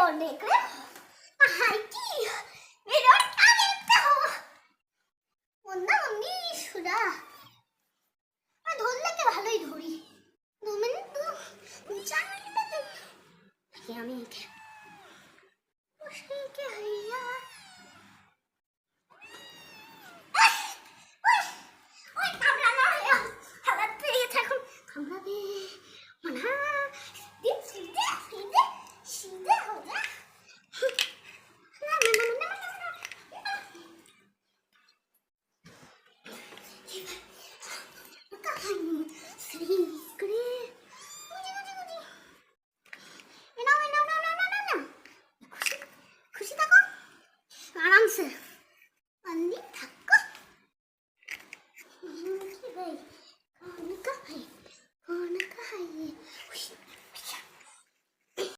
অনেক রে হাইটি এর কানে তো ওনা আমি সুরা আর ধরলে কে ভালোই ধরি 2 মিনিট 4 মিনিট আমি ওকে হইয়া ওই কামড়া না হালাত পেয়ে থাকুন কামড়াবে মনা দিন সিধে সিধে সিধে हो जा खुशी खुशी खुशी खुशी तको आराम से